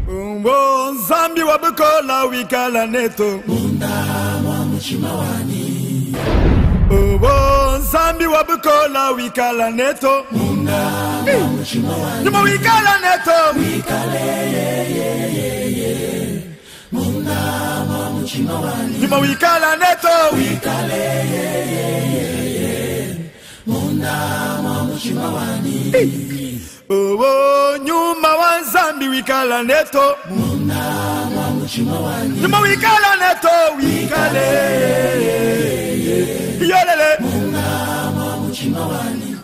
Zambi wabukola wikala neto. Munda mwa mchimawani. Zambi wabukola wikala neto. Munda mwa mchimawani. Numa wikala neto. Wikale ye. Munda mwa mchimawani. Numa wikala neto. Wikale ye. Munda mwa mchimawani. Nyuma wa Zambi wikala neto. Munda mwa mchimawani. Numa wikala neto. Wikale yolele. Munda mwa mchimawani.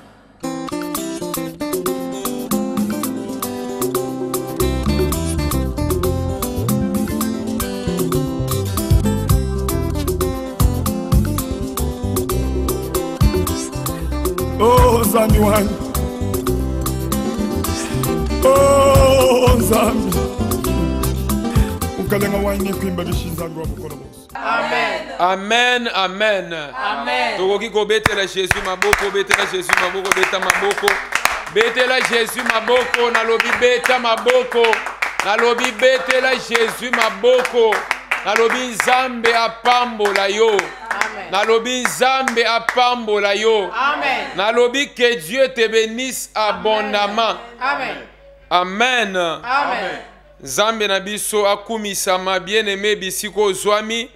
Oh, Zambi one. Oh, Zambi. Ukalenga wine kwimba bishinza ngwa mukoro mose. Amen. Amen, amen. Amen. Tokoki ko betela Jésus maboko, betela Jésus maboko, beta maboko. Betela Jésus maboko, nalobi beta maboko. Nalobi betela Jésus maboko. Nalobi Nzambe apambola yo. Amen. Nalobi Nzambe apambola yo. Amen. Nalobi que Dieu te bénisse abondamment. Amen. Amen. Amen. Nzambe na biso akumisama bien-aimé bisiko zwami.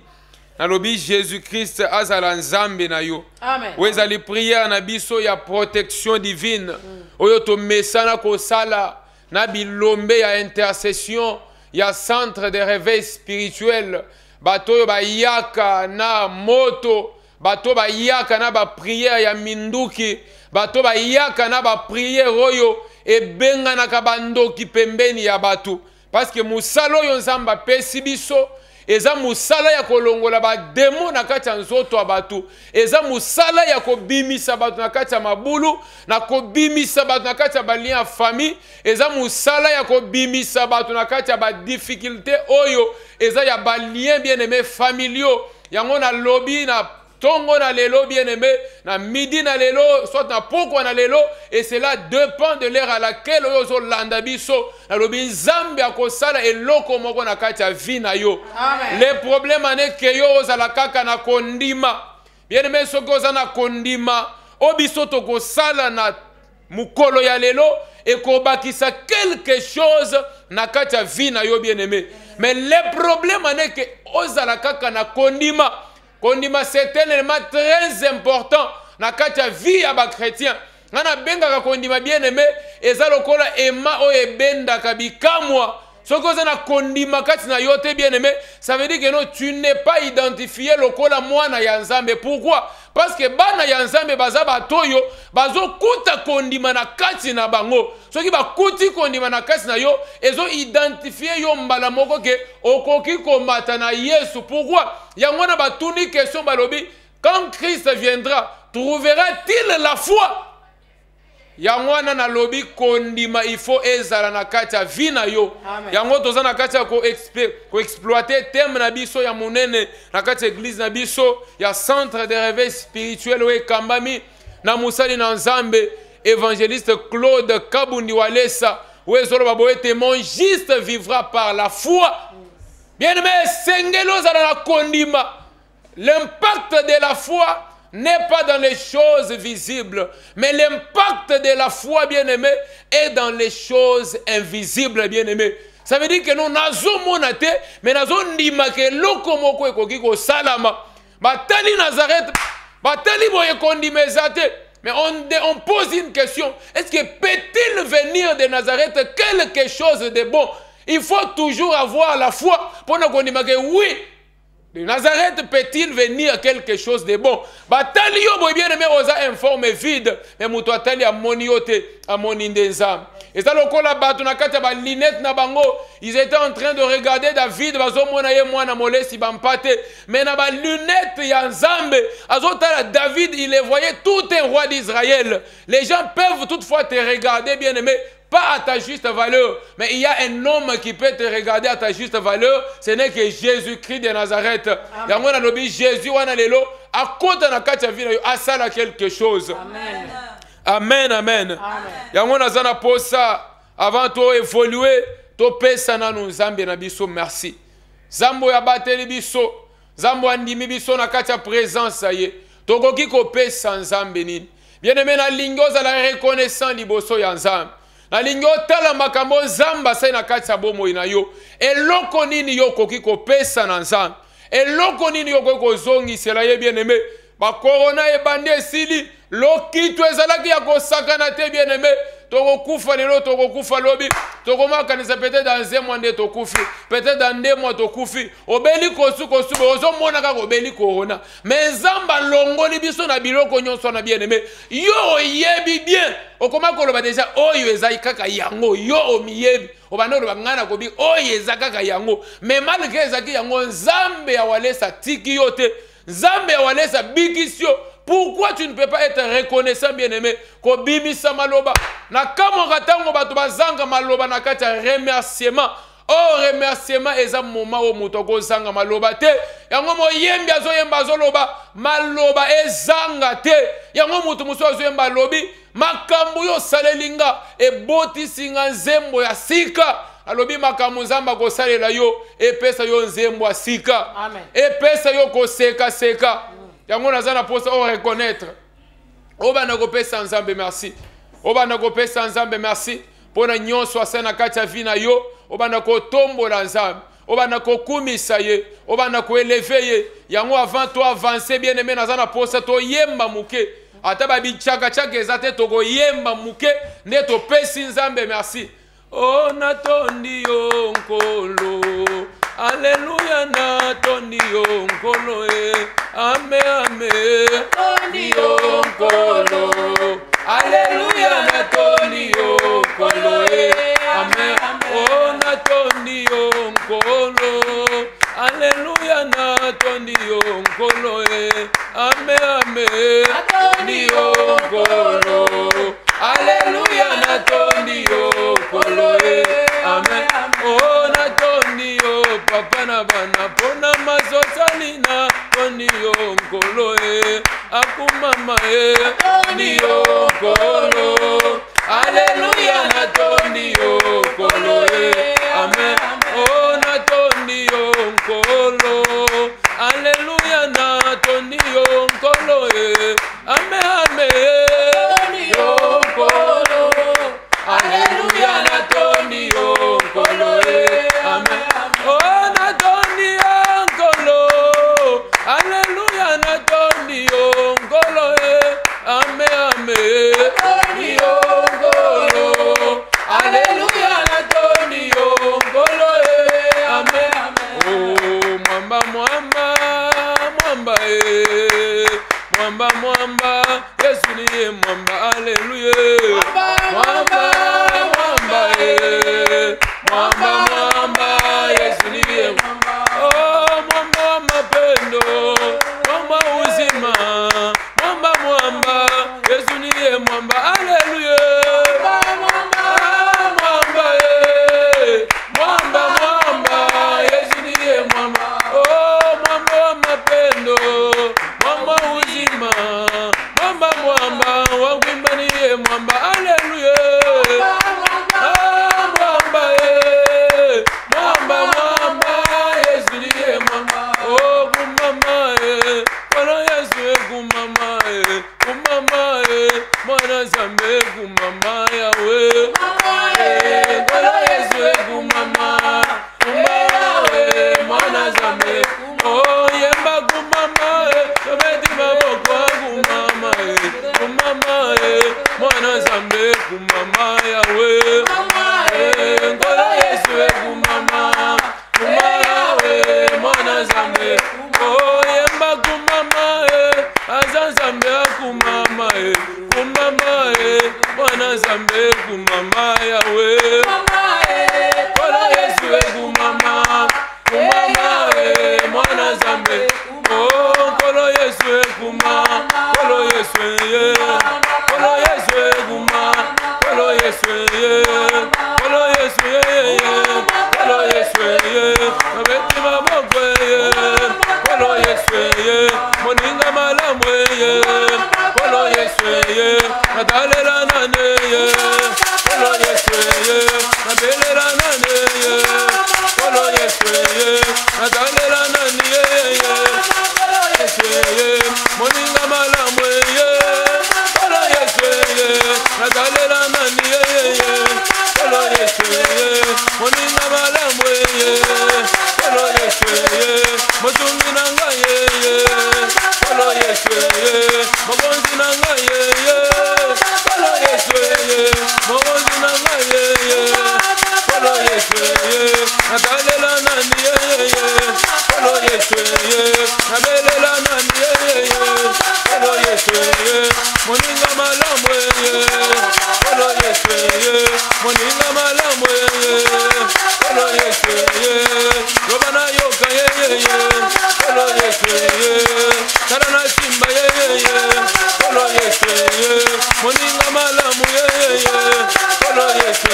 Nalobi Jésus-Christ azala Nzambe na yo. Amen. Wezali prière na biso ya protection divine. Oyo to mesana ko sala na bilombe ya intercession ya centre de réveil spirituel. Bato ba yaka na moto, bato ba yaka na ba prière ya minduki, bato ba yaka na ba prière oyo ebenga na kabandoki pembeni ya batu. Parce que musalo yo Nzamba pesi biso eza musala ya kolongola ba demo na kati ya nzoto ya batu. Eza musala ya kobimisa batu na kati ya mabulu, na kobimisa batu na kati ya ba lien ya famille. Eza musala ya kobimisa batu na kati ya ba difficulté oyo eza ya ba lien bien-aimé familiaux. Yango na lobby na tongo na lelo bien-aimé, na midi na lelo, soit na poko na lelo, et cela dépend de l'heure à laquelle oyo landa biso, na lobi Nzambe akosala eloko moko na kati ya vie na yo. Amen. Le problème ane ke yo ozala kaka na kondima. Bien-aimé, soki oza na kondima, obiso tokosala na mukolo ya lelo, et kobakisa quelque chose na kati ya vie na yo bien-aimé. Mais le problème ane ke ozala kaka na kondima. Kondima c'est un élément très important na kati ya vie ya ba chrétien. Ngana benga kondima bien-aimé eza lokola ema o ebenda kabikamwa. Soko za na kondima kati na yote bien-aimé, ça veut dire que non, tu n'es pas identifié lokola mwana ya Nzambe. Pourquoi? Parce que bana ya Nzambe baza batoyo bazo kuta kondima na kati na bango. Soki ba kuti kondima na kati na yo ezo identifier yo mbala moko ke okoki komata na Yesu. Pourquoi? Yango na batuni question balobi, quand Christ viendra, trouvera-t-il la foi? Yangwana na lobi kondima il faut ezala na kati ya vie na yo. Yango toza na kati ya ko exploiter thème na biso ya monene na kati ya église na biso ya centre de réveil spirituel we kambami na musali na Nzambe évangéliste Claude Kabundi Walesa we zolo baboye témoin juste vivra par la foi. Bien-aimé, sengelo zala na kondima. L'impact de la foi n'est pas dans les choses visibles, mais l'impact de la foi, bien-aimé, est dans les choses invisibles, bien-aimé. Ça veut dire que nous n'avons monate, mais nous avons dit que l'okomoko ekokiko salama. Batali Nazareth, batali boye kondimezate. Mais on pose une question. Est-ce que peut-il venir de Nazareth quelque chose de bon? Il faut toujours avoir la foi pour nous dire que oui. De Nazareth peut-il venir quelque chose de bon? Batali yo boy bien aimé oza informe vide, mais muto atali amoni yote amoni ndeza. Et ça lokola batu na kati ba linette na bango, ils étaient en train de regarder David bazo mona ye mwana molesi bampate, mais na ba lunette ya Nzambe, azotala David, il les voyait tout un roi d'Israël. Les gens peuvent toutefois te regarder bien aimé, pas à ta juste valeur, mais il y a un homme qui peut te regarder à ta juste valeur, ce n'est que Jésus-Christ de Nazareth. Yango na lobi Jésus wana lelo akota na kati ya vie na yo asala quelque chose. Amen. Amen, amen. Yango na zana posa avant to évoluer topesa nanu nzambe na biso merci. Zambo ya bateli biso, zambo andimi biso na kati ya présence ye. Tokoki kopesa nzambe nini. Bien-aimé na lingoza la reconnaissant liboso ya nzambe. Na lingo tala makambo nzamba sai na kati ya bomoi na yo. Eloko nini yo koki kopesa na nzambe. Eloko nini yo koki kozongisela ye bien-aimé. Ba corona ebandi esili lokitu ezalaki ya kosakana te bien-aimé. Tokokufa lelo tokokufa lobi. Tokomakanisa peut-être dans un mois nde tokufi. Peut-être dans 2 mois tokufi. Obeli kosu ozo mona kaka obeli corona. Mais nzamba longoli biso na biloko nyonso na bien-aimé. Yo yebi bien. Okoma koloba déjà oyo ezai kaka yango. Yo omiyebi. Obana lo bangana kobi oyo ezaka yango. Mais malgré ezaki yango nzambe ya walesa tiki yote. Nzambe ya walesa bikisio. Pourquoi tu ne peux pas être reconnaissant, bien-aimé? Kobimisa maloba. Na kamo katango bato bazanga maloba na kati ya remerciement. Oh, remerciement eza moment o mutoko zanga maloba te. Yango mo yembi azo yemba azo loba. Maloba ezanga te. Yango mutu muso azo yemba lobi. Makambu yo salelinga. E boti singa nzembo ya sika. Alobi makambu nzamba ko salela yo. E pesa yo nzembo ya sika. Amen. E pesa yo ko seka seka. Yango nazana posa o reconnaître. Oba na kopesa nzambe merci. Oba na kopesa nzambe merci. Pona nyonso asana kati ya vina yo. Oba na kotombola nzambe. Oba na kokumisa ye. Oba na koeleve ye. Yango avant to avancer bien aimé nazana posa to yemba muke. Ata ba bichaka chaka ezate to go yemba muke ne to pesi nzambe merci. Oh natondi yo nkolo. Alléluia natondi yo nkolo ame ame natondi yo nkolo. Alléluia natondi yo nkolo ame oh natondi yo nkolo. Alléluia natondi yo nkolo ame ame natondi yo nkolo. Alléluia natondi yo nkolo ame oh natondi yo papa na bana pona mazosali na tondi yo nkolo akumama tondi yo nkolo. Alléluia natondi yo nkolo amen oh natondi yo nkolo. Alléluia natondi yo nkolo amen amen yo nkolo. Alléluia natondi yo nkolo amen oh natondi yo nkolo. Alléluia natondi yo nkolo amen amen yo nkolo. Alléluia natondi yo nkolo amen oh mwamba mwamba mwamba mwamba mwamba Yesu ni mwamba. Alléluia mwamba mwamba mwamba mwamba Yesu ni mwamba. Oh mwamba wa mapendo mwamba uzima mwamba mwamba Yesu ni mwamba. Alléluia mwamba mwamba mwamba Yesu ni mwamba. Oh mwamba wa mapendo mwamba uzima mwamba mwamba wagwimba ni mwamba. Alléluia mwamba mwamba mwamba Yesu ni mwamba. Oh kumama kono Yesu kumama kumama mwana zambe kumama yawe kono Yesu kumama kumama mwana zambe oh yemba kumama tometi maboko kumama kumama mwana zambe kumama yawe kono Yesu kumama kumama mwana zambe oh yemba kumama azanzambe kumama kumama mwana zambe kumama yawe kono Yesu kumama kumama mwana zambe oh kono Yesu kumama kono Yesu kono Yesu kumama kono Yesu kono Yesu natalela nani moninga malamu kolo Yesu natalela nani kolo Yesu moninga malamu kolo Yesu motungi nanga kolo Yesu mogonzi nanga kolo Yesu mogonzi nanga kolo Yesu natalela nani kolo Yesu nabelela nani kolo Yesu moninga malamu kolo Yesu moninga malamu kolo Yesu robana yoka kolo Yesu karana simba kolo Yesu moninga malamu kolo Yesu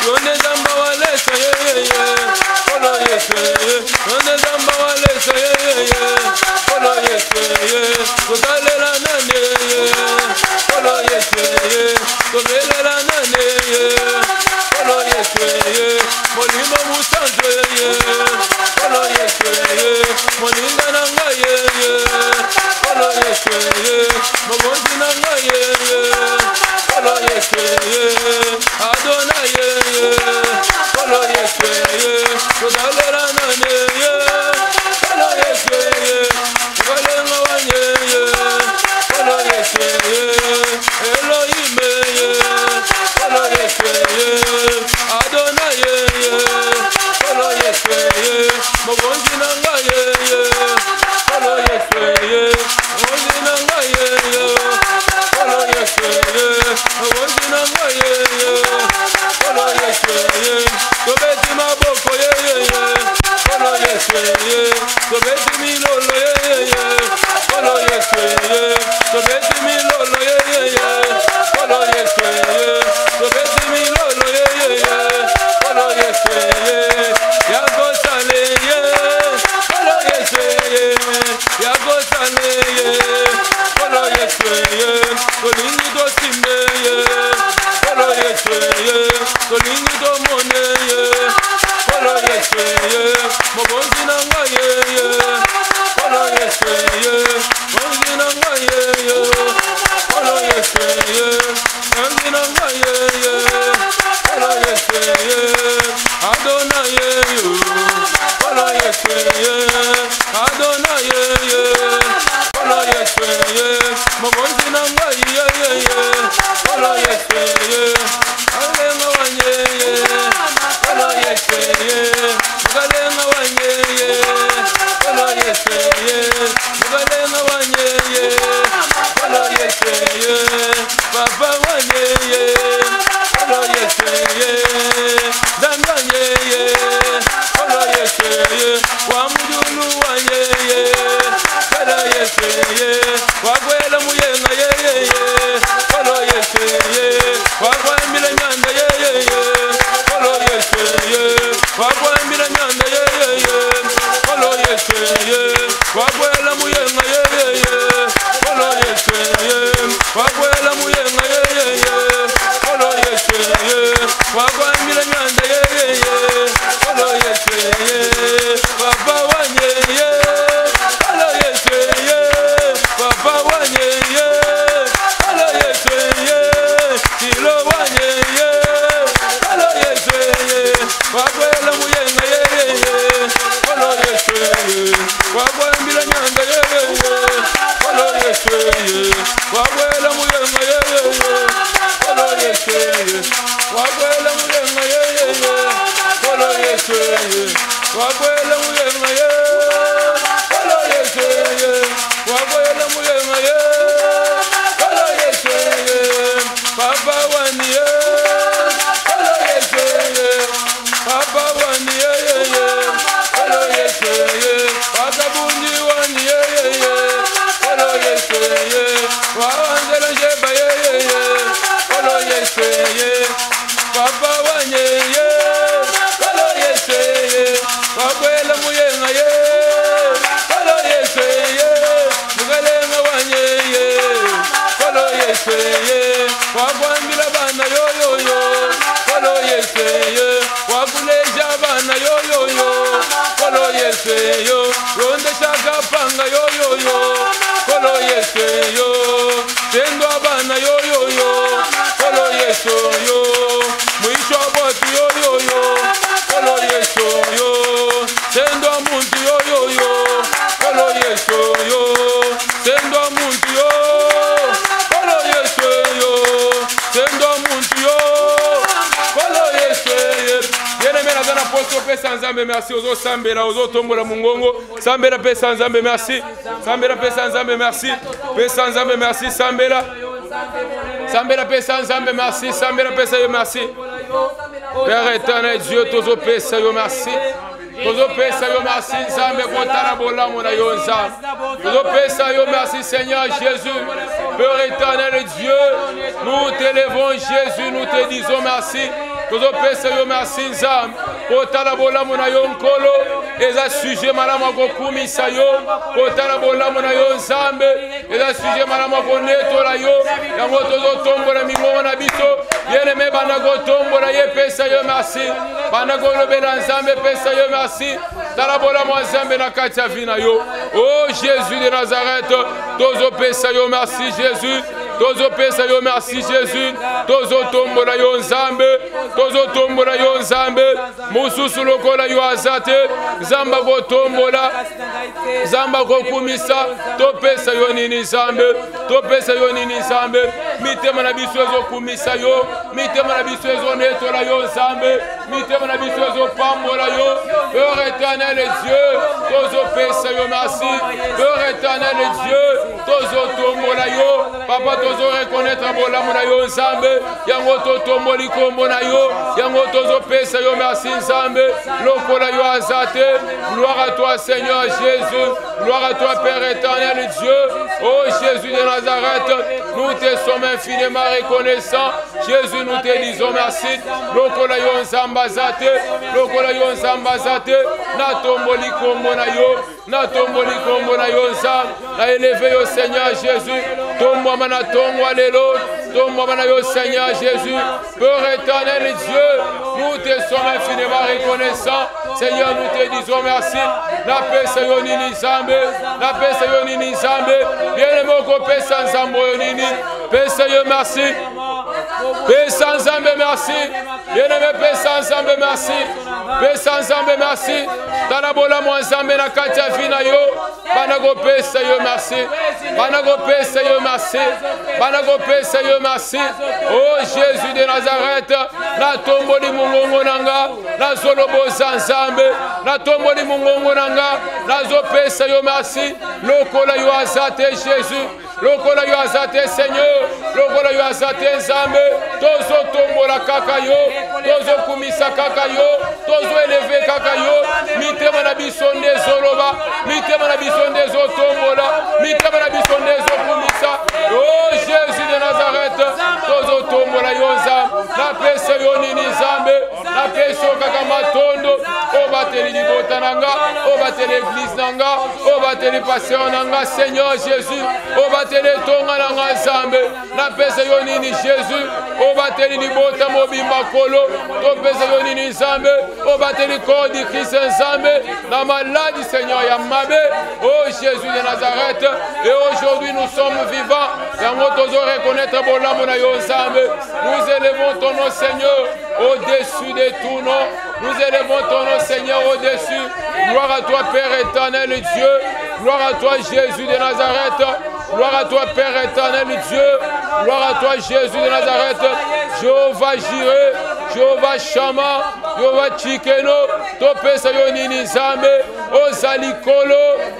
yone zamba walesa kolo Yesu yone zamba walesa kolo Yesu kotalela nane kolo Yesu kobelela nane kolo Yesu molimo musanze kolo Yesu moninga nanga kolo Yesu mogonzi nanga kolo Yesu Adonai kolo Yesu kotalela nane kolo Yesu kolenga wanye kolo Yesu Elohim kolo Yesu Adonai kolo Yesu mogonzi nanga kolo Yesu mogonzi nanga kolo Yesu mogonzi nanga kolo Yesu tobeti maboko kolo Yesu tobeti milolo kolo Yesu tobeti milolo kolo Yesu tobeti milolo kolo Yesu yakosale kolo Yesu yakosale kolo Yesu kolingi dosime kolo Yesu kolingi domone kolo Yesu mogonzi nanga kolo Yesu mogonzi nanga kolo Yesu mogonzi nanga kolo Yesu Adonai kolo Yesu Adonai kolo Yesu mogonzi nanga kolo Yesu alenga wanye kolo Yesu mugalenga wanye kolo Yesu mugalenga wanye kolo Yesu papa wanye kolo Yesu danganye kolo Yesu wamudulu wanye kolo Yesu wagwela muyenga kolo Yesu wagwambila nyanda kolo Yesu wagwambila nyanda kolo Yesu wagwela muyenga kolo Yesu wagwela muyenga kolo Yesu wagwambila nyanda kolo Yesu papa wanye kolo Yesu papa wanye kolo Yesu kilo wanye kolo Yesu wagwela muyenga kolo Yesu wagwambila nyanda kolo Yesu wagwela muyenga kolo Yesu wagwela muyenga kolo Yesu wagwela muyenga kolo Yesu wagwela muyenga kolo Yesu papa wanye kolo Yesu papa wanye kolo Yesu wakabundi wanye kolo Yesu wawanzela jeba kolo Yesu papa wanye kolo Yesu wagwela muyenga kolo Yesu mugalenga wanye kolo Yesu wagwambila bana kolo Yesu wakuleja bana kolo Yesu Yesu yo ronde chaka panga yo yo yo kolo Yesu yo tendo abana yo yo yo kolo Yesu yo mwisho boti yo yo yo kolo Yesu yo tendo muntu yo yo yo kolo Yesu yo tendo muntu yo kolo Yesu yo tendo muntu yo kolo Yesu yene mena dana posto pesa nzambe merci ozo sambela ozo tombola mungongo sambela pesa nzambe merci sambela pesa nzambe merci pesa nzambe merci sambela sambela pesa nzambe merci sambela pesa yo merci Père éternel Dieu tozo pesa yo merci tozo pesa yo merci nzambe kotala bolamu na yo nzambe tozo pesa yo merci Seigneur Jésus Père éternel Dieu nous t'élevons Jésus nous te disons merci tozo pesa yo merci nzambe kotala bolamu na yo nkolo eza sujet malamu akokumisa yo kotala bolamu na yo nzambe eza sujet malamu akonetola yo yango tozotombola mingongo na biso bien-aimé bana kotombola ye pesa yo merci bana kolobela nzambe pesa yo merci tala bolamu ya nzambe na kati ya vi na yo oh Jésus de Nazareth tozopesa yo merci Jésus tozopesa yo merci Jésus tozotombola yo nzambe tozotombola yo nzambe mususu lokola yo azate nzamba kotombola nzamba kokumisa topesa yo nini nzambe topesa yo nini nzambe mitema na biso ezokumisa yo mitema na biso ezonetola yo nzambe mitema na biso ezopambola yo Père éternel Dieu tozopesa yo merci Père éternel Dieu tozotombola yo papa tozo reconnaître bolamu na yo nzambe yango totomboli kombo na yo yango tozopesa yo merci nzambe lokola yo azate gloire à toi Seigneur Jésus gloire à toi Père éternel Dieu oh Jésus de Nazareth nous te sommes infiniment reconnaissants Jésus nous te disons merci lokola yo nzambe azate lokola yo nzambe azate natomboli kombo na yo natomboli kombo na yo nzambe na élevé yo Seigneur Jésus tombwa na tongwa lelo tombwa na yo Seigneur Jésus Père éternel Dieu nous te sommes infiniment reconnaissants Seigneur nous te disons merci na pesa yo nini nzambe na pesa yo nini nzambe bien-aimé okopesa nzambe yo nini pesa yo merci pesa nzambe merci bien-aimé pesa nzambe merci pesa nzambe merci tala bolamu ya nzambe na kati ya vi na yo bana kopesa yo merci bana kopesa yo merci bana kopesa yo merci oh Jésus de Nazareth natomboli mungongo nanga nazoloboza nzambe natomboli mungongo nanga nazopesa yo merci lokola yo azate Jésus lokola yo azate Seigneur lokola yo azate nzambe tozotombola kaka yo tozokumisa kaka yo tozoeleve kaka yo mitema na biso ndezoloba mitema na biso ndezotombola mitema na biso ndezokumisa oh Jésus de Nazareth tozotombola yo nzambe napesa yo nini nzambe napesa yo kaka matondo obateli libota nanga obateli église nanga obateli pasteur nanga Seigneur Jésus obateli tonga nanga nzambe napesa yo nini Jésus obateli libota mobimba kolo topesa yo nini nzambe obateli corps du Christ nzambe na maladie Seigneur ya mabe oh Jésus de Nazareth et aujourd'hui nous sommes vivants yango tozo reconnaître bolamu na yo nzambe nous élevons ton nom Seigneur au-dessus de tout nom nous élevons ton nom Seigneur au-dessus gloire à toi Père éternel Dieu gloire à toi Jésus de Nazareth gloire à toi Père éternel Dieu gloire à toi Jésus de Nazareth Jéhovah Jireh Jéhovah Shama Jéhovah Tchikeno topesa yo nini nzambe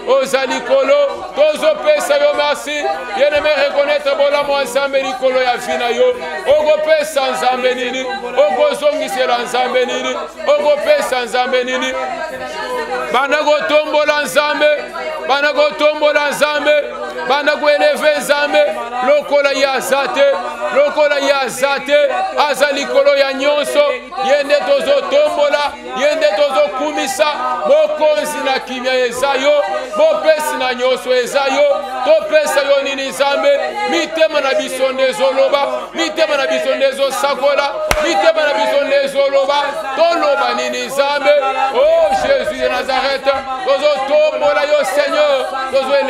ozali kolo tozopesa yo merci bien-aimé reconnaître bolamu ya nzambe likolo ya vi na yo okopesa nzambe nini okozongisela nzambe nini okopesa nzambe nini bana kotombola nzambe bana kotombola nzambe bana koeleve nzambe lokola ya azate aza likolo ya nyonso ye nde tozotombola ye nde tozokumisa bokonzi na kimia eza yo bopesi na nyonso eza yo topesa yo nini nzambe mitema na biso ndezoloba mitema na biso ndezosakola mitema na biso ndezoloba toloba nini nzambe oh Jésus de Nazareth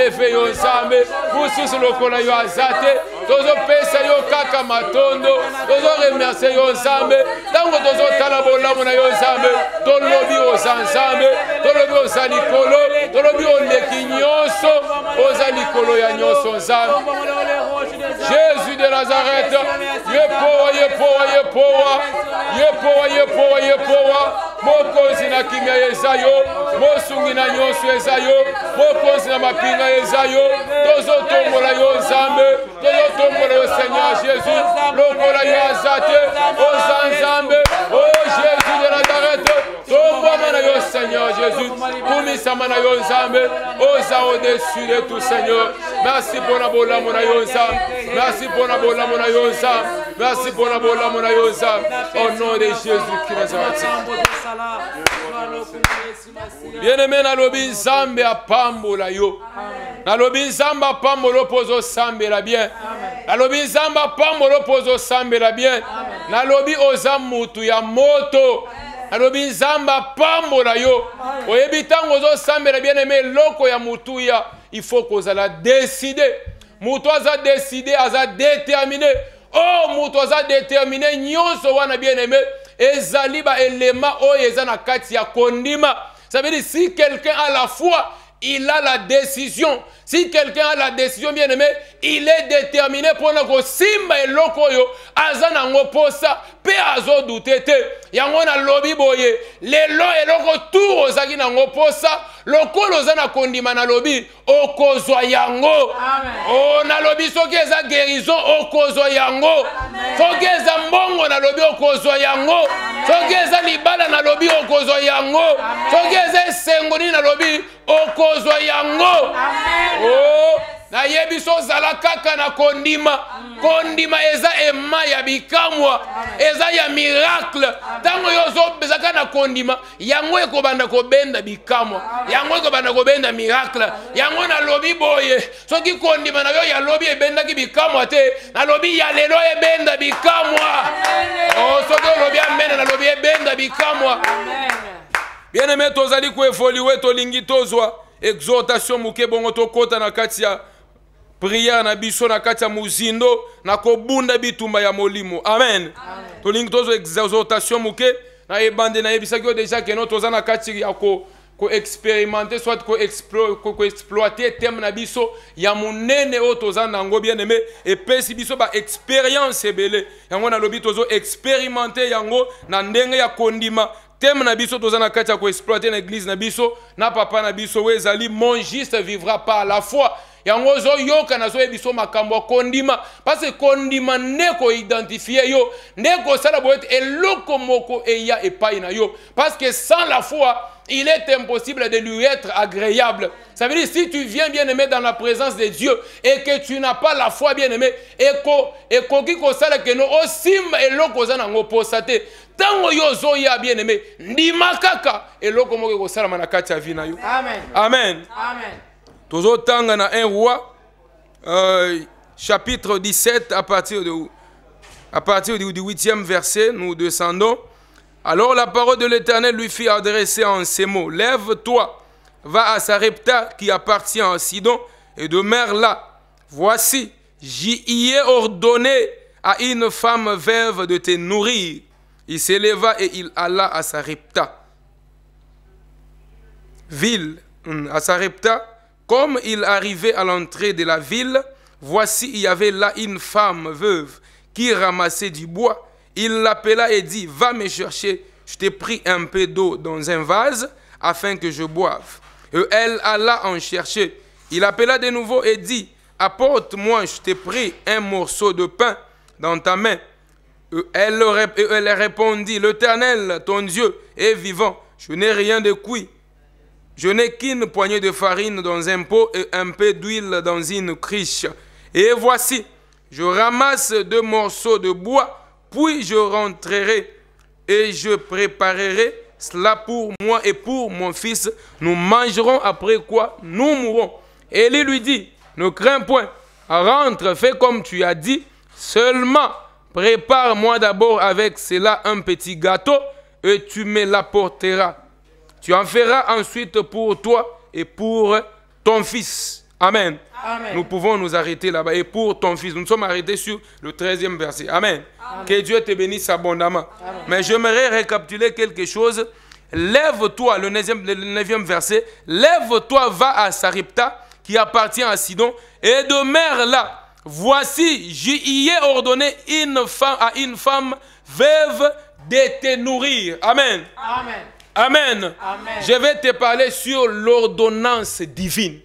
eleve yo nzambe mosusu lokola yo aza te tozopesa yo kaka matondo tozoremercie yo nzambe ntango tozotala bolamu na yo nzambe tolobi oza nzambe tolobi oza likolo tolobi oleki nyonso oza likolo ya nyonso nzambe Jésus de Nazareth yepowa yepowa yepowa yepowa yepowa yepowa mokonzi na kimia eza yo mosungi na nyonso eza yo mokonzi na mapinga eza yo tozotombola yo nzambe tozotombola yo Seigneur Jésus lokola yo aza te oza nzambe o Jésus de Nazareth tombama na yo Seigneur Jésus kumisama na yo nzambe oza au-dessus de tout Seigneur. Merci pour la bolamu na yo nzambe. Merci pour la bolamu na yo nzambe. Merci pour la bolamu na yo nzambe. Au nom de Jésus-Christ Nazareth. Bien-aimé nalobi nzambe apambola yo. Nalobi nzambe apambola pozo sambela bien. Nalobi nzambe apambola pozo sambela bien. Nalobi oza mutu ya moto. Nalobi nzambe apambola yo. Oyebi ntango ozosambela bien-aimé loko ya mutu ya il faut kozala décider. Mutu aza décider, aza déterminé. Oh, mutu aza déterminé nyonso wana bien-aimé ezali ba elema oyo eza na kati ya kondima. Ça veut dire si quelqu'un a la foi, il a la décision. Si quelqu'un a la décision, bien aimé, il est déterminé pour nous simba et lokoyo azana ngoposa pe azo doutete. Yango na lobi boye lelo eloko tour ozaki na ngoposa lokolo zana kondima na lobi okozwa yango. O na lobi soki eza guérison okozwa yango. Soki eza mbongo na lobi okozwa yango. Soki eza libala na lobi okozwa yango. Soki eza esengoni na lobi okozwa yango. Oh, na yebiso zala kaka na kondima. Kondima eza ema ya bikamwa. Eza ya miracle. Tango yozo bezaka na kondima. Yango ekobanda kobenda bikamwa. Yango ekobanda kobenda miracle. Yango na lobi boye. Soki kondima na yo ya lobi ebenda ki bikamwa te. Na lobi ya lelo ebenda bikamwa. Oh, soki lobi amen na lobi ebenda bikamwa. Bien aimé tozali ko évoluer tolingi tozwa exhortation muke bongo tokota na kati ya prière na biso na kati ya muzindo na kobunda bitumba ya molimo. Amen. Tolingi tozwa exhortation muke na ebande na yebisaki déjà que no toza na kati ya ko expérimenter soit ko exploiter thème na biso ya munene o toza nango bien aimé et pesi biso ba expérience ebele yango na lobi tozo expérimenter yango na ndenge ya kondima. Thème na biso toza na kati ya ko exploiter na église na biso na papa na biso wezali mon juste vivra par la foi. Yango zo yoka na zo ebiso makambo kondima parce que kondima neko identifier yo neko sala boet eloko moko eya epai na yo parce que sans la foi il est impossible de lui être agréable. Ça veut dire si tu viens bien aimé dans la présence de Dieu et que tu n'as pas la foi bien aimé et ko sala que no osimba eloko za nango posate tango yo zo ya bien aimé ndima kaka eloko moko ko sala manakati ya vina yo. Amen. Amen. Amen. Toujours tanga na 1 roi chapitre 17 à partir du 8e verset nous descendons. Alors la parole de l'Éternel lui fit adresser en ces mots: lève-toi, va à Sarepta qui appartient à Sidon et demeure là. Voici, j'y ai ordonné à une femme veuve de te nourrir. Il s'éleva et il alla à Sarepta. Ville, à Sarepta. Comme il arrivait à l'entrée de la ville, voici, il y avait là une femme veuve qui ramassait du bois. Il l'appela et dit: va me chercher, je t'ai pris un peu d'eau dans un vase afin que je boive. Et elle alla en chercher. Il appela de nouveau et dit: apporte-moi, je t'ai pris un morceau de pain dans ta main. Et elle répondit: l'Éternel, ton Dieu, est vivant, je n'ai rien de cuit. Je n'ai qu'une poignée de farine dans un pot et un peu d'huile dans une cruche. Et voici, je ramasse 2 morceaux de bois, puis je rentrerai et je préparerai cela pour moi et pour mon fils. Nous mangerons, après quoi nous mourrons. Élie lui dit: ne crains point, rentre, fais comme tu as dit, seulement prépare-moi d'abord avec cela un petit gâteau et tu me l'apporteras. Tu en feras ensuite pour toi et pour ton fils. Amen. Amen. Nous pouvons nous arrêter là-bas. Et pour ton fils, nous sommes arrêtés sur le 13e verset. Amen. Amen. Que Dieu te bénisse abondamment. Amen. Mais j'aimerais récapituler quelque chose. Lève-toi, le 9e verset. Lève-toi, va à Sarepta, qui appartient à Sidon, et demeure là. Voici, j'y ai ordonné à une femme veuve de te nourrir. Amen. Amen. Amen. Amen. Je vais te parler sur l'ordonnance divine.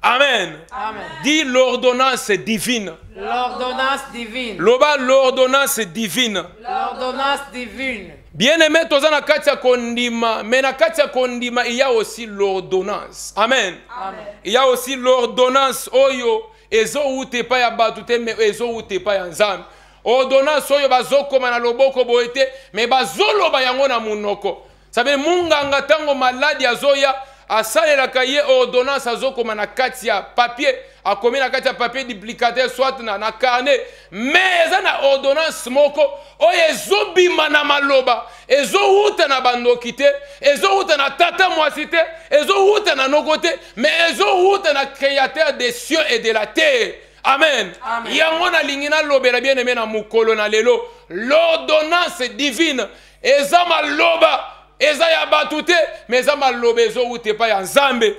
Amen. Amen. Dis l'ordonnance divine. L'ordonnance divine. Loba l'ordonnance divine. L'ordonnance divine. Bien-aimé, toza na kati ya kondima, mais na kati ya kondima, il y a aussi l'ordonnance. Amen. Amen. Il y a aussi l'ordonnance oyo ezo ute pa ya batute mais ezo ute pa ya nzambe. Ordonnance oyo bazokoma na loboko boete mais bazoloba yango na munoko. Sabe munganga tango maladi azoya asalelaka ye ordonnance azokoma na kati ya papier, akomi na kati ya papier duplicateur soit na carnet, mais eza na ordonnance moko oyo ezobima na maloba, ezowuta na bandoki te, ezowuta na tata mwasi te, ezowuta na noko te, mais ezowuta na créateur des cieux et de la terre. Amen. Amen. Yango na lingina lobela bien aimé na mukolo na lelo, l'ordonnance divine eza maloba. Eza ya batute, mais eza malobe zo ute pa ya nzambe.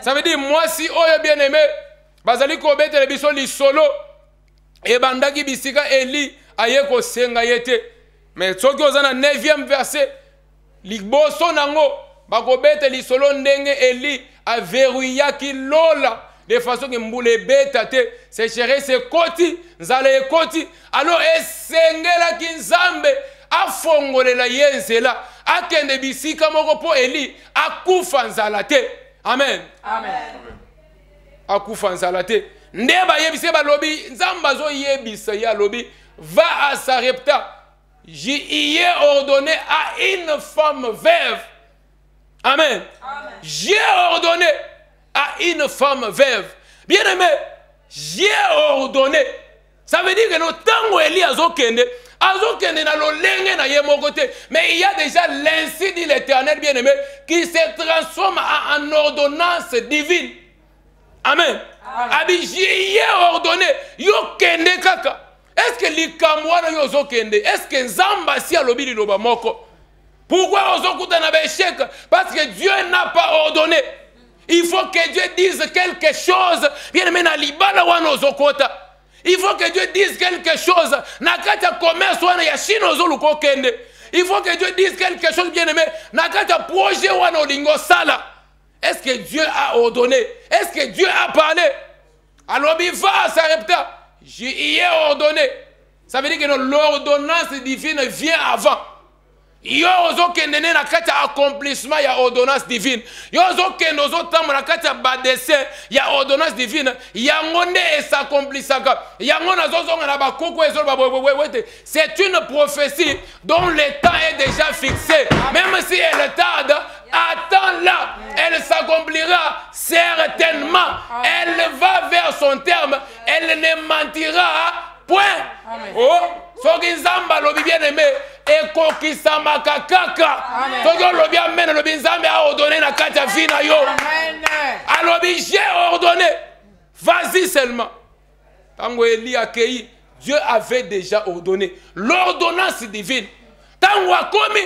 Ça veut dire moi si oyo bien aimé, bazali ko betele biso li solo e bandaki bisika Eli aye ko senga yete. Mais soki oza na 9e verset, liboso nango bako betele li solo ndenge Eli a verrouillaki lola de façon que mbule beta te, sécheresse koti, nzala koti. Alors esengela ki nzambe afongolela yenzela akende bisika moko po Eli akufa nzala te. Amen. Amen. Akufa nzala te. Ndeba yebise balobi nzamba zo yebisa ya lobi va à Sarepta. J'y ai ordonné à une femme veuve. Amen. J'ai ordonné à une femme veuve. Bien aimé, j'ai ordonné. Ça veut dire que nos tango Eli azokende na lolenge na ye moko te, mais il y a déjà l'ainsi dit l'Éternel bien-aimé qui se transforme en ordonnance divine. Amen. Abi j'y ai ordonné yo kende kaka. Est-ce que likamwana yo zo kende? Est-ce que nzamba si alobi liloba moko? Pourquoi ozokuta na échec? Parce que Dieu n'a pas ordonné. Il faut que Dieu dise quelque chose. Bien-aimé na libala wana ozokota. Il faut que Dieu dise quelque chose. Nakata commerce wana ya shino zoluko kende. Il faut que Dieu dise quelque chose bien aimé. Nakata projet wana olingo sala. Est-ce que Dieu a ordonné? Est-ce que Dieu a parlé? Alors il va à Sarepta. J'y ai ordonné. Ça veut dire que l'ordonnance divine vient avant. Yo ozo kende na kati accomplissement ya ordonnance divine. Yo ozo kende ozo tambo na kati ba dessin ya ordonnance divine. Yango nde s'accomplissaka. Yango nazozonga na ba koko ezo ba wete. C'est une prophétie dont le temps est déjà fixé. Même si elle tarde, attends-la. Elle s'accomplira certainement. Elle va vers son terme. Elle ne mentira point. Oh, soki nzamba lobi bien aimé. Ekokisama kaka. Soki olobi amen olobi nzambe a ordonné na kati ya vie na yo. Alobi j'ai ordonné. Vas-y seulement. Tango Eli akei, Dieu avait déjà ordonné. L'ordonnance divine. Tango akomi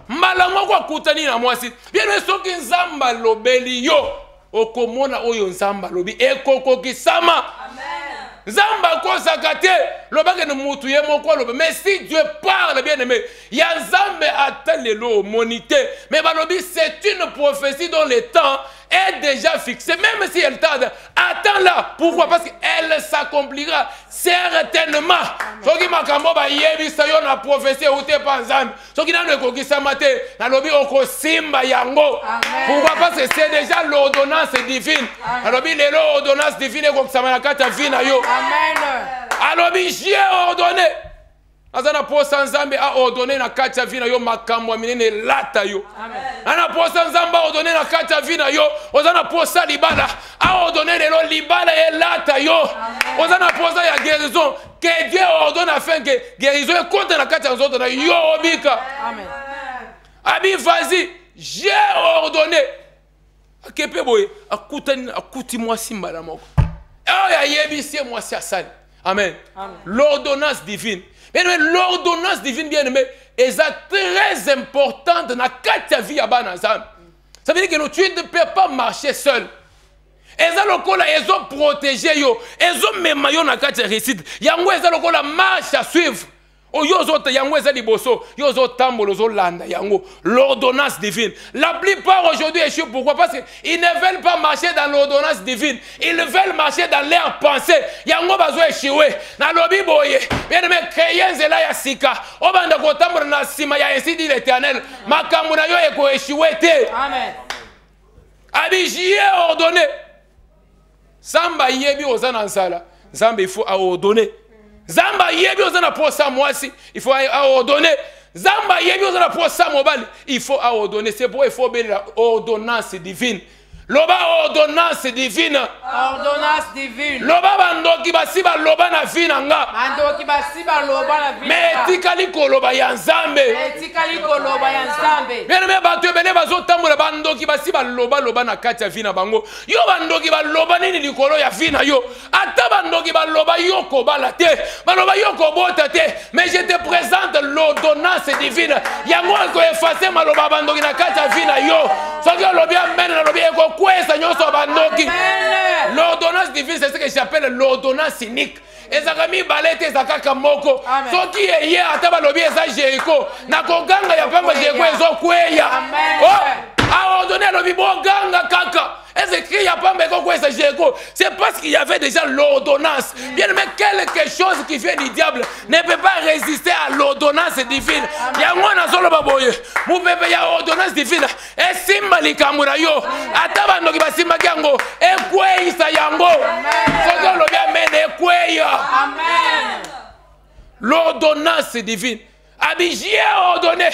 mbala moko akutani na mwasi. Bien soki nzamba lobeli yo okomona oyo nzamba lobi ekokokisama. Zamba kozaka te lobake ne mutu ye moko lobe. Mais si Dieu parle bien aimé, ya nzambe ata lelo monité, mais balobi c'est une prophétie dont le temps est déjà fixé. Même si elle tarde, attends-la. Pourquoi? Parce qu'elle s'accomplira certainement. Soki makambo ba yebisa yo na prophétie ute pa nzambe. Soki na ekokisama te na lobi okosimba yango. Pourquoi? Parce que c'est déjà l'ordonnance divine. Alobi lelo ordonnance divine ekokisama na kati ya vie na yo. Amen. Alobi j'ai ordonné. Azana posa nzambe a ordonné na kati ya vie na yo makambo minene lata yo. Amen. Ana posa nzambe a ordonné na kati ya vie na yo. Ozana posa libala a ordonné lelo libala e lata yo. Amen. Ozana posa ya guérison que Dieu ordonne afin que guérison est contre na kati ya nzoto na yo obika. Amen. Abi vas-y, j'ai ordonné. Akepe boye akuti moi simba la moko. Oh, ya yebisie moi c'est ça. Amen. L'ordonnance divine. Bien aimé, l'ordonnance divine, bien aimé, est très importante dans la vie à Banazam. Ça veut dire que tu ne peux pas marcher seul. Ils ont protégé, ils ont même na kati récite. Yango eza lokola marche à suivre. L'ordonnance divine. La plupart aujourd'hui échouent. Pourquoi? Parce qu'ils ne veulent pas marcher dans l'ordonnance divine. Ils veulent marcher dans leur pensée. Yango bazo échoué. Na lobi boye. Bien aimé, créer nzela ya sika. Obanda kotambola na sima ya ainsi dit l'Éternel. Makambo na yo eko échoué te. Amen. Abijié ordonné. Samba yebi ozana nsala. Zamba il faut ordonner. Zamba yebi ozana posa mwasi, il faut ordonner. Zamba yebi ozana posa mobali, il faut ordonner. C'est pourquoi il faut obéir à l'ordonnance divine. Loba ordonnance divine. Ordonnance divine. Loba bandoki basiba loba na vina nga. Bandoki basiba loba na vina. Mais etikali koloba ya nzambe. Etikali koloba ya nzambe. Bien aimé bato bene bazo tambola bandoki basiba loba na kati ya vina bango. Yo bandoki ba loba nini likolo ya vina yo. Ata bandoki ba loba yo ko bala te. Baloba yo ko bota te. Mais je te présente l'ordonnance divine. Yango ko effacer maloba bandoki na kati ya vina yo. Soki lobi amen na lobi ko l'ordonnance divine, c'est ce que j'appelle l'ordonnance unique. Ezakami balete ezakaka moko. Soki eye ataba lobi eza Jericho. Na koganga ya pamba Jericho ezokweya. Oh, a ordonné lobi boganga kaka. Est-ce qu'il y a pas Jericho? C'est parce qu'il y avait déjà l'ordonnance. Bien mais quelque chose qui vient du diable ne peut pas résister à l'ordonnance divine. Il y a un solo baboye. Vous pouvez y avoir l'ordonnance divine. Et simbali kamura yo. Ataba no kiba simba kango. E kwei sa yango. Soki lo bien mene kwei. Amen. L'ordonnance divine. Abijie ordonné.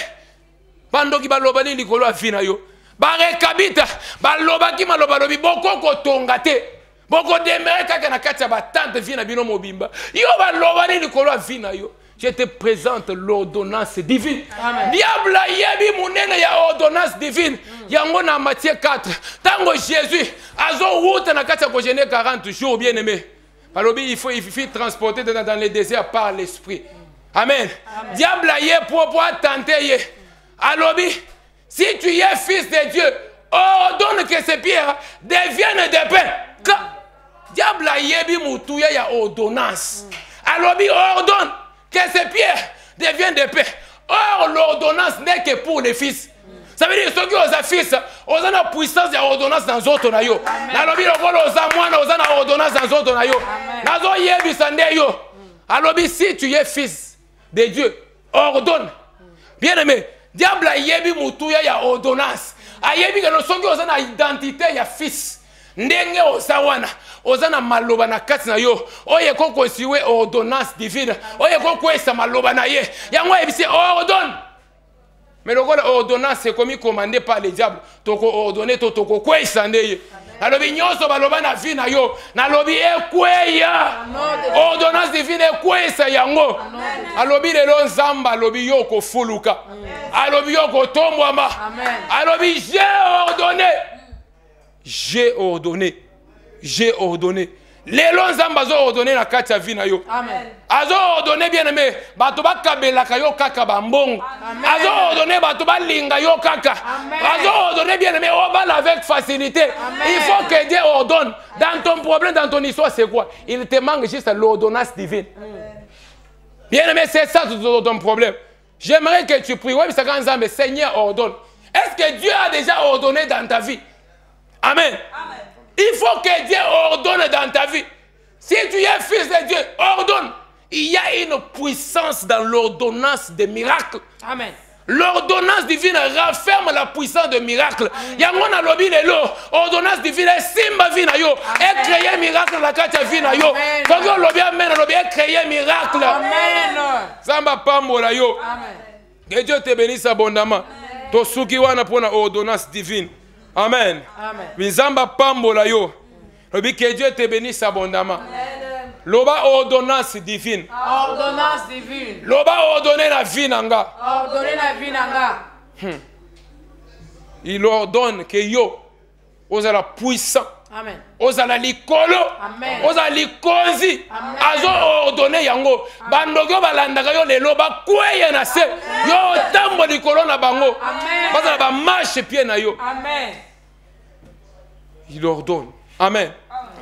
Pando kiba lobani likolo afina yo. Barekabita balobaki maloba lobi boko kotonga te boko demere kaka na kati ya batante vina bino mobimba yo baloba ni likolo vina yo. Je te présente l'ordonnance divine. Amen. Diable yebi munene ya ordonnance divine. Yango na Matthieu 4. Tango Jésus azo route na kati ya ko jeûner 40 jours bien aimé. Balobi il faut transporter dans les déserts par l'esprit. Amen. Amen. Diable ye pour tenter ye. Alobi si tu es fils de Dieu, ordonne que ces pierres deviennent des pains. Quand diable a yebi mutuya ya ordonnance. Alors ordonne que ces pierres deviennent des pains. Or l'ordonnance n'est que pour les fils. Ça veut dire que ceux qui ont fils, ils ont la puissance de l'ordonnance dans autres nayo. Alors ils ont la ordonnance dans autres nayo. Nazo yebi sande yo. Alors si tu es fils de Dieu, ordonne. Bien aimé. Diable a yebi mutuya ya ordonnance. A yebi que nous sommes en identité ya fils. Ndenge osawana. Ozana maloba na kati na yo. Oye koko siwe ordonnance divine. Oye koko esa maloba na ye. Yango ebisi ordonne. Mais le ordonnance c'est comme commandé par le diable. Toko ordonner to toko kwesa ndeye. Alobi nyonso baloba na vie na yo. Nalobi ekweya. Ordonnance divine ekwesa yango. Alobi lelo nzamba alobi yo ko fuluka. Alobi yo ko tombwama. Alobi j'ai ordonné. J'ai ordonné. J'ai ordonné. Lelo nzamba zo ordonné na kati ya vie na yo. Amen. Azo ordonné bien aimé. Bato ba kabelaka yo kaka bambongo. Azo ordonné bato ba linga yo kaka. Azo ordonné bien aimé obal avec facilité. Amen. Il faut que Dieu ordonne. Dans ton problème, dans ton histoire, c'est quoi? Il te manque juste l'ordonnance divine. Bien aimé, c'est ça ton problème. J'aimerais que tu pries. Oui, mais Seigneur ordonne. Est-ce que Dieu a déjà ordonné dans ta vie? Amen. Amen. Il faut que Dieu ordonne dans ta vie. Si tu es fils de Dieu, ordonne. Il y a une puissance dans l'ordonnance des miracles. Amen. L'ordonnance divine renferme la puissance de miracle. Yangona lobi lelo, ordonnance divine simba vina yo, et créer miracle la kati vina yo. Quand lobi amen lobi et créer miracle. Amen. Samba pambola yo. Amen. Que Dieu te bénisse abondamment. To suki wana pona ordonnance divine. Amen. Amen. Mizamba pambola yo. Lobi que Dieu te bénisse abondamment. Amen. Loba ordonnance divine. Ordonnance divine. Loba ordonner la vie nanga. Ordonner la vie nanga. Il ordonne que yo, vous êtes puissant. Amen. ozala likolo Amen. ozala likonzi Amen. azo ordonné yango bandoki balandaka yo lelo bakweya na se yo otambo likolo na bango Amen. bazala bamarche pied na yo. Amen. Il ordonne. Amen.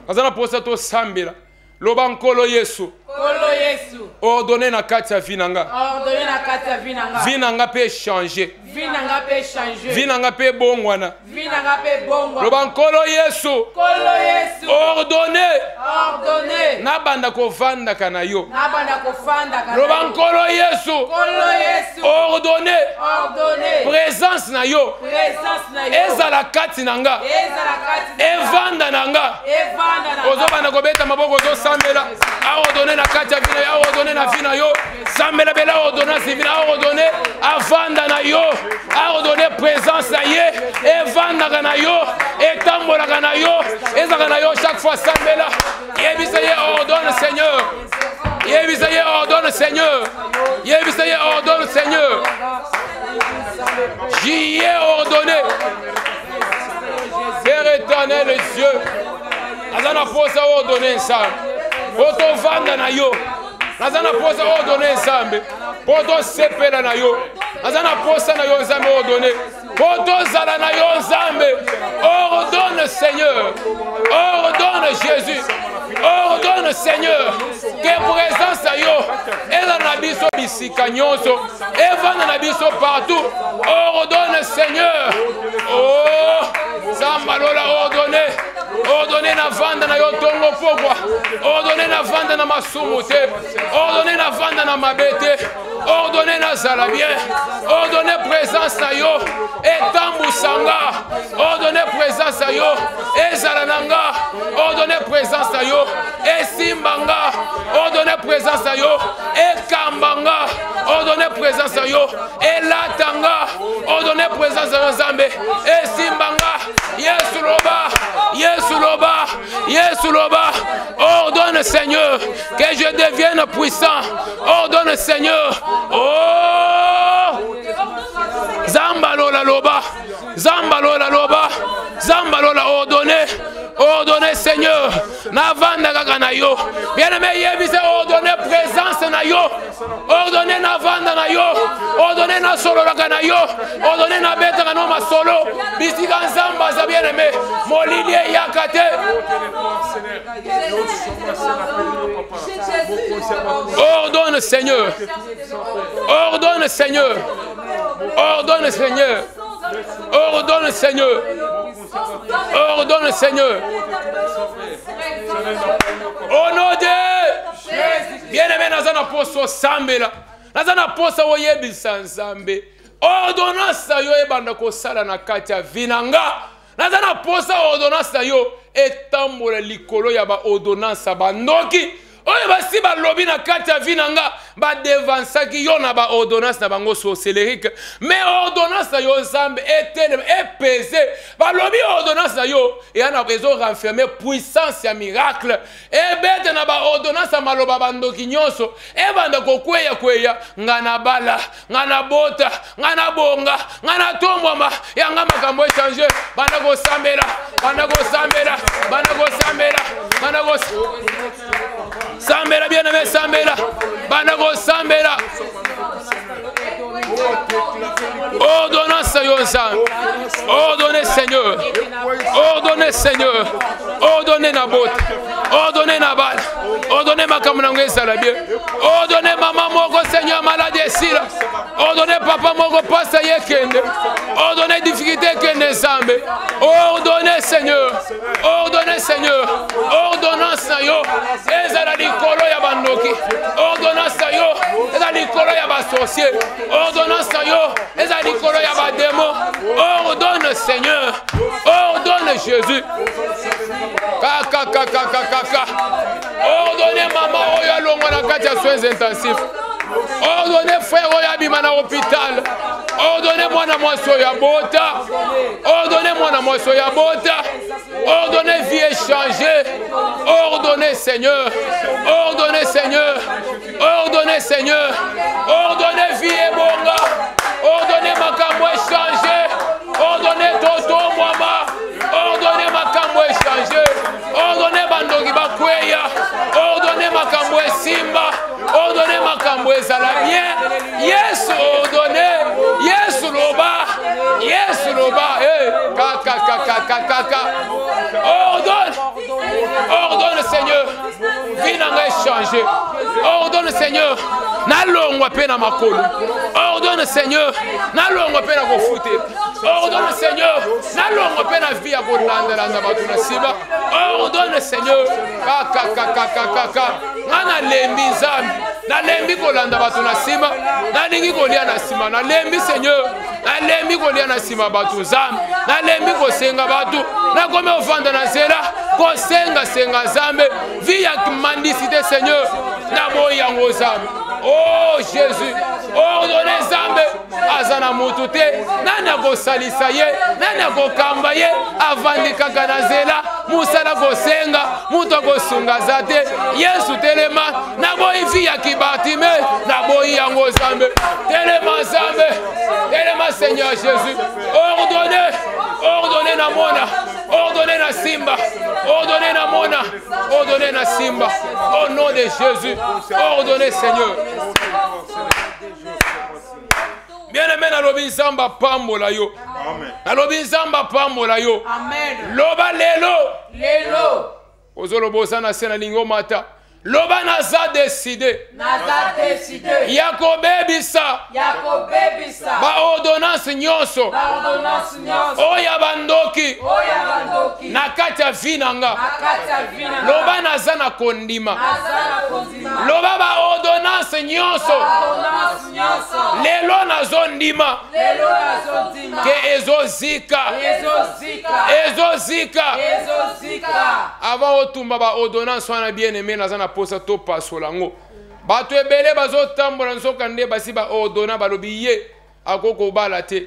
Azana posa to sambela loba nkolo Yesu Kolo Yesu. ordonné na kati ya vie nanga. Ordonné na kati ya vie nanga. Vie nanga pe changer. Vie nanga pe changer. Vie nanga pe bongwana. Vie nanga pe bongo. Loba nkolo Yesu Kolo Yesu. ordonné Ordonné. na banda kovanda kana yo. Na banda kofanda kana. Loba nkolo Yesu Kolo Yesu. ordonné Ordonné. présence na yo Présence na yo. ezala kati nanga Ezala kati na yo. evanda nanga Evanda na yo. ozobanda kobeta maboko ozosambela aordonné na kati ya vie na yo aordonné na vie na yo sambela bela ordonnance vie na aordonné avanda na yo aordonné présence na ye evandaka na yo etambolaka na yo ezalaka na yo chaque fois sambela yebisa ye ordonne Seigneur yebisa ye ordonne Seigneur yebisa ye ordonne Seigneur j'y ai ordonné Père éternel et Dieu azana posa ordonné ensemble poto vanda na yo azana posa ordonné ensemble poto sepela na yo azana posa na yo ensemble ordonné poto zala na yo ensemble ordonne Seigneur ordonne Jésus ordonne Seigneur que présence na yo eza na biso bisika nyonso evanda na biso partout ordonne Seigneur oh Samba lola ordonné ordonné na vanda na yo tongo pokwa ordonné na vanda na masumu te ordonné na vanda na mabete ordonné na zala bien ordonné présence na yo etambusanga ordonné présence na yo ezala nanga ordonné présence na yo esimbanga ordonné présence na yo ekambanga ordonné présence na yo elatanga ordonné présence na yo Nzambe esimbanga Yesu loba Yesu loba Yesu loba ordonne Seigneur que je devienne puissant ordonne Seigneur oh Zambalola loba Zambalola loba Zambalola ordonne Seigneur navanda kaka na yo bien-aimé yebise ordonne présence na yo ordonne navanda na yo ordonne na solo na yo ordonne na beta na ma solo bisika nzamba za bien-aimé molilie yakate ordonne Seigneur ordonne Seigneur ordonne Seigneur ordonne Seigneur ordonne Seigneur au nom de Jésus bien-aimé nazana poso sambela nazana posa oyebisa Nzambe ordonnance yo ebanda kosala na kati ya vinanga nazana posa ordonnance yo etambola likolo ya ba ordonnance bandoki oyo basi balobi na kati ya vinanga badevansaki yo na ba ordonnance na bango sorcelerique mais ordonnance na yo Nzambe etelema epese balobi ordonnance na yo eyana ezo renfermer puissance ya miracle ebete na ba ordonnance maloba bandoki nyonso ebanda kokweya kweya ngana bala ngana bota ngana bonga ngana tombwama yanga makambo échanger banda kosambela banda kosambela banda kosambela banda sambela bien-aimé sambela banda kosambela ordonnance yo Nzambe ordonnez Seigneur ordonnez Seigneur ordonnez na bota ordonnez na bala ordonnez makambo nango ezala bien ordonnez maman moko Seigneur malade esila ordonnez papa moko pasa yekende ordonnez difficulté kende Nzambe ordonnez Seigneur ordonnez Seigneur ordonnance na yo ezala likolo ya bandoki ordonnance na yo ezala likolo ya basorcier ordonnance na yo ezala likolo ya badémon ordonne Seigneur ordonne Jésus kaka ordonnez maman oyo alongwa na kati ya soins intensifs ordonnez frère oyo abima na hôpital ordonnez mwana mwasi oyo abota ordonnez mwana mwasi oyo abota ordonnez vie échangée ordonnez Seigneur ordonnez Seigneur ordonnez Seigneur ordonnez vie ebonga ordonnez makambo échangé ordonnez toto mwama ordonnez makambo échangé Ordonne, Seigneur. Vie n'a pas changé. Ordonne, Seigneur. Nalongwa pena makolo. Ordonne, Seigneur. Nalongwa pena kofute. Ordonne, Seigneur. Nalongwa pena vie ya kolanda landa batu na siba. Ordonne, Seigneur. Ngana lembi nzambi. Na lembi kolanda batu na siba. Na lingi kolia na sima. Na lembi, Seigneur. Na lembi kolia na sima batu nzambi. Na lembi kosenga batu. Na kome ofanda na zela. Kosenga zambe. Vie ya mendicité, Seigneur. Na boya ngo zambe. Oh Jésus, ordonnez zambe azana mutute nana ko salisa ye nana ko kamba ye avandi kaka na zela musala ko senga muto ko sunga zate Yesu telema na boyi fi ya kibatime na boyi yango zambe telema zambe telema Seigneur Jésus ordonnez na mona ordonnez na simba ordonnez na mona ordonnez na simba au nom de Jésus ordonnez Seigneur. Bien-aimé, nalobi nzamba pambola yo. Nalobi nzamba pambola yo. Loba lelo. Ozolobosa na sena lingo mata. Loba naza décidé. Yakobebisa. Ba ordonnance nyonso. Oya bandoki. Nakati ya vinanga. Loba naza na kondima. Loba ba ordonnance nyonso. Lelo nazo ndima. Ke ezozika. Avant otumba ba ordonnance wana bien-aimé naza na posa to pasolango. Bato ebele bazo tambola nsoka nde basi ba ordonna balobi ye akoko balate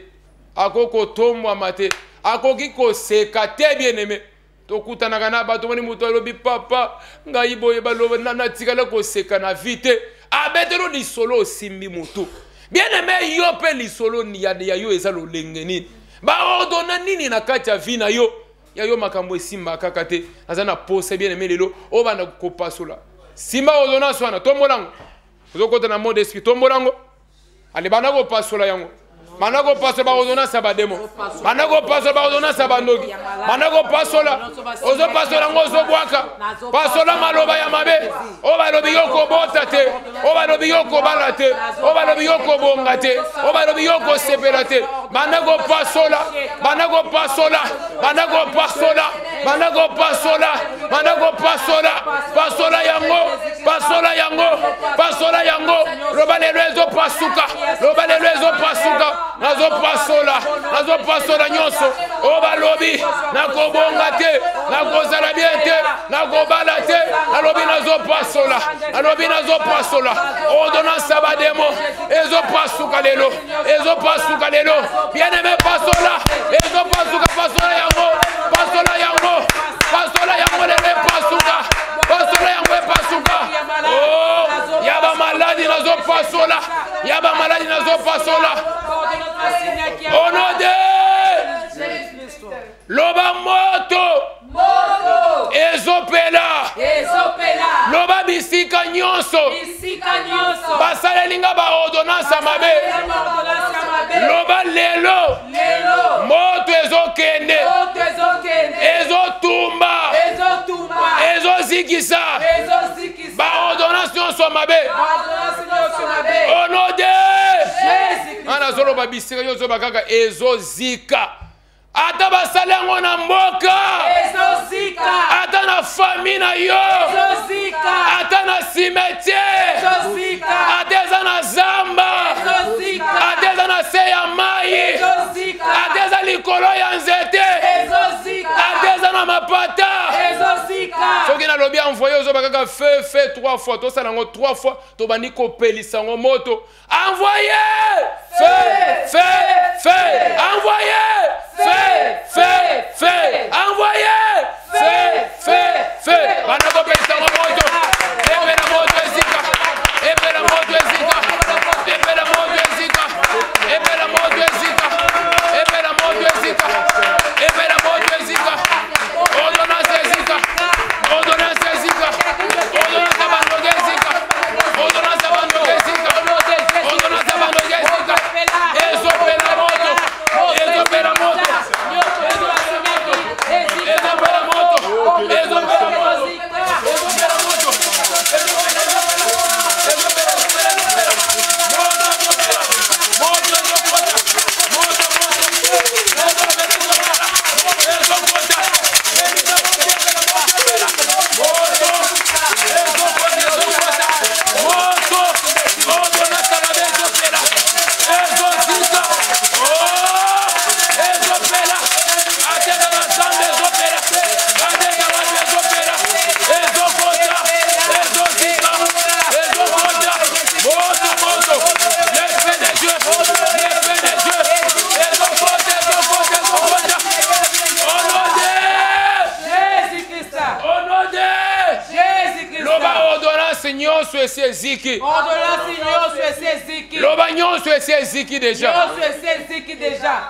akoko tomwa mate akoki ko seka te bien-aimé. Tokutana na bato moni muto alobi papa ngai boye baloba na tikala ko seka na vite abetelo di solo simbi mutu. Bien-aimé yo pe li solo ni ya yo ezalo lengeni. Ba ordonna nini na kati ya vina yo. Ya yo makambo esimba kaka te azana pose bien-aimé lelo o bana ko pasola. Simba ozona swana tombolango. Ozokota na mode esprit tombolango. Ale bana ko pasola yango. Bana ko pasola ba ozona sabademo. Bana ko pasola ba ozona sabandogi. Bana ko pasola ozo pasola ngozo bwaka. Pasola maloba ya mabe. O balobi yoko bota te. O balobi yoko balate. O balobi yoko bongate. O balobi yoko sepelate. Bana ko pasola. Bana ko pasola. Bana ko pasola. Bana ko pasola. Bana ko pasola. Pasola yango. Pasola yango. Pasola yango. Roba le rezo pasuka. Roba le rezo pasuka. Nazo pasola nyonso. O balobi nako bongate. Nako zala bien te. Nako balate. Alobi nazo pasola. Alobi nazo pasola. Ordonnance sabademo. Ezo pasuka lelo. Ezo pasuka lelo. Bien-aimé pasola. Ezo pasuka pasola yango. Pasola yango. Pasola yango lele pasuka. Pasola yango pasuka. Oh, yaba maladi nazo pasola. Yaba maladi nazo pasola. Au nom de Loba moto. Ezopela. Loba bisika nyonso. Basala linga ba ordonnance mabe. Loba lelo. Moto ezokende. Ezotumba. Ezozikisa. Ba ordonnance nyonso mabe. Au nom de Ana zolo ba bisika nyonso bakaka ezozika. Ata basalango na mboka. Ata na famille na yo. Ata na cimetière. Ata na zamba. Ata na seya mai. Ata likolo ya nzete. Ata na mapata. Soki na lobi envoyé ozo bakaka feu 3 fois. To salango 3 fois. To bandi ko pelisa ngo moto. Envoyé. Feu. Envoyé. Feu. Envoyé. Feu. Banako pelisa ngo moto. Epela moto ezika. Epela moto ezika. Epela moto ezika. Epela moto ezika. Epela moto ezika. Epela moto ezika. Ordonnance ezika. Ordonnance ezika. Ordonnance abandoge ezika. Ordonnance abandoge ezika. Ordonnance abandoge ezika. Ezopela moto. Ezopela moto. ordonnance nyonso esi eziki. Ordonnance nyonso esi eziki. Loba nyonso esi eziki déjà. Nyonso esi eziki déjà.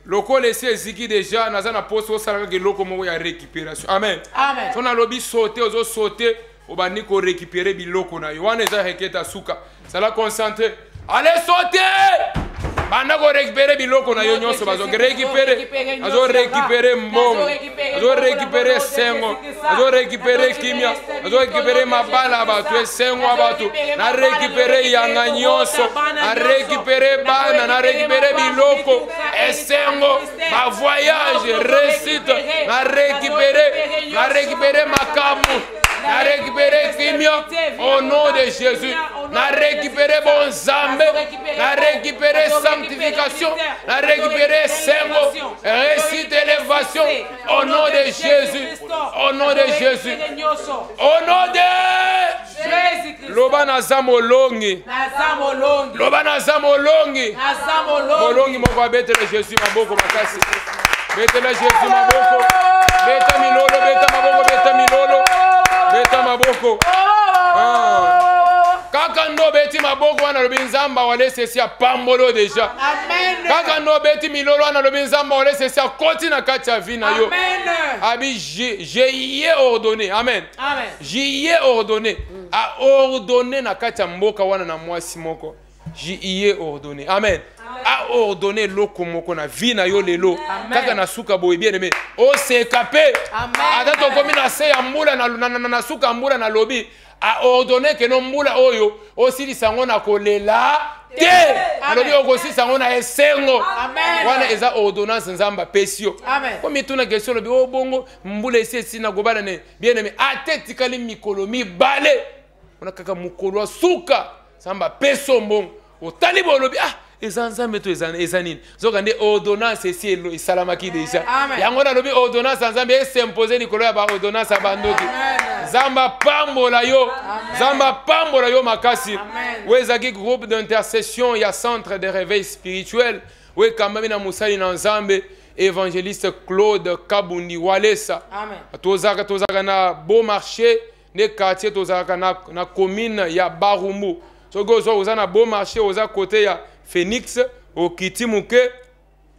Lokola esi eziki déjà naza na poste osalaka eloko moko ya récupération. Amen. Amen. So nalobi sauter ozo sauter obandi ko récupérer biloko na yo. Wana eza reketa suka. Sala concentré. Allez sauter! Banda ko récupérer biloko na yo nyonso bazo récupérer. Azo récupérer mbongo. Azo récupérer sengo. Azo récupérer kimia. Azo récupérer mabala bato esengo bato. Na récupérer yanga nyonso. Na récupérer bana, na récupérer biloko esengo. Ma voyage réussite. Na récupérer makamu. Na récupérer kimia au nom de Jésus. Na récupérer bon zambe. Na récupérer sanctification. Na récupérer sengo. Réussite élévation au nom de Jésus. Au nom de Jésus. Au nom de Jésus. Loba naza molongi. Loba naza molongi. Molongi moko abetele Jésus maboko makasi. Betele Jésus maboko. Beta milolo, beta maboko, beta milolo. Beta maboko. Kaka ndo beti maboko wana lobi nzamba wale sesi ya pambolo deja. Amen. Kaka ndo beti milolo wana lobi nzamba wale sesi ya koti na kati ya vi na yo. Amen. Abi j'y ai ordonné. Amen. Amen. J'y ai ordonné. A ordonné na kati ya mboka wana na mwasi moko. J'y ai ordonné. Amen. A ordonné loko moko na vi na yo lelo. Kaka na suka boye bien aimé. O s'écaper. Amen. Ata to komi na se ya mbula na suka mbula na lobi. A ordonné que non mbula oyo aussi lisango na kolela te. Alobi okosi sango na esengo. Amen. Wana eza ordonnance nzamba pesio. Amen. Comme tu na question lobi o bongo mbula esi na gobala ne bien aimé atetikali mikolo mi bale. On a kaka mukolo suka samba peso mbongo. Otali bolobi ezanzambe to ezanini zokande ordonnance esi elo isalamaki deja yango na lobi ordonnance nzambe esimposer likolo ya ba ordonnance abandoki zamba pambola yo makasi wezaki groupe d'intercession ya centre de réveil spirituel we kambami na musali na nzambe évangéliste Claude Kabundi Walesa tozaka na beau marché ne quartier tozaka na commune ya Barumbu sogo oza na beau marché oza côté ya Phoenix au Kitimuke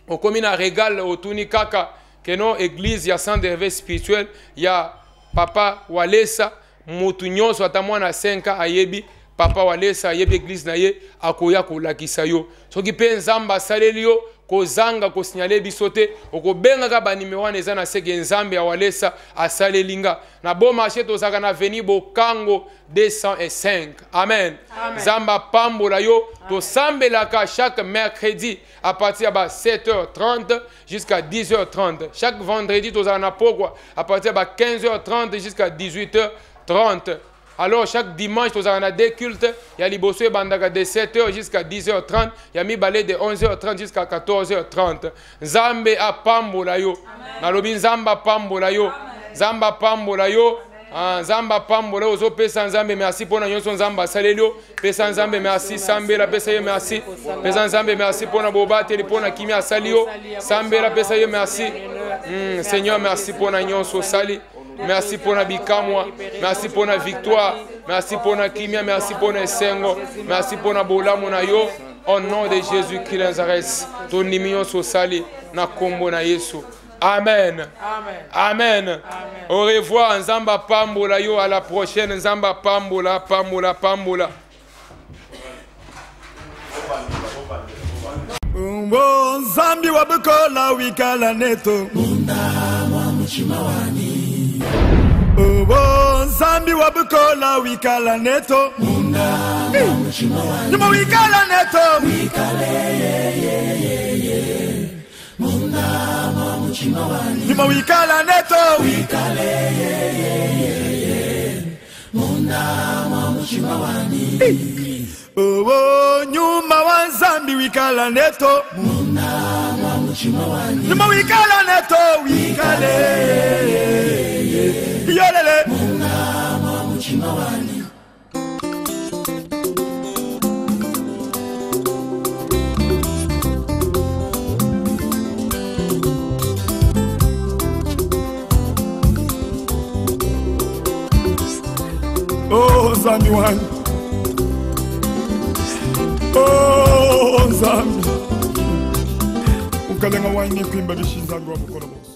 au commune à Régal au Tunikaka keno église ya centre de réveil spirituel ya papa Walesa mutu nyonso ata mwana 5 ayebi papa Walesa ayebi église na ye akoya kolakisa yo soki pe nzamba asaleli yo kozanga kosignale biso te okobengaka banimero wana eza na seke nzambe ya Walesa asaleli nga na beau marché tozalaka na avenue Bokango 205. Amen. Zamba pambola yo tosambelaka chaque mercredi à partir de 7h30 jusqu'à 10h30. Chaque vendredi tozalaka na pokwa à partir de 15h30 jusqu'à 18h30. Alors, chaque dimanche, nous avons des cultes. Il y a liboso et bandaka de 7h jusqu'à 10h30. Il y a mi balai de 11h30 jusqu'à 14h30. Zambe a pambola yo. Nalobi nzamba pambola yo. Zamba pambola yo. Zamba pambola yo. Zo pesa nzambe merci pour na nyonso nzamba salelio. Pesa nzambe merci sambela pesa yo merci. Pesa nzambe merci pour na bobateli pour na kimia salio. Sambela pesa yo merci. Seigneur merci pour na nyonso sali. Merci pour la bikamwa, merci pour la victoire, merci pour la kimia, merci pour le sengo, merci pour la bola monayo. Au nom de Jésus-Christ Nazareth, ton numéro sali na kombo na Yesu. Amen. Amen. Au revoir, Nzamba Pambola yo, à la prochaine. Nzamba Pambola, Pambola, Pambola. Zambi wabukola wikala neto. Zambi wabukola wikala neto. Nyuma wikala neto. Nyuma wikala neto. Nyuma wa Zambi wikala neto. Nyuma wikala neto wikale. Yolele. Oh Nzambi wangu, oh Nzambi, ukalenga waini kwimba bishinza ngwa mukolo bose.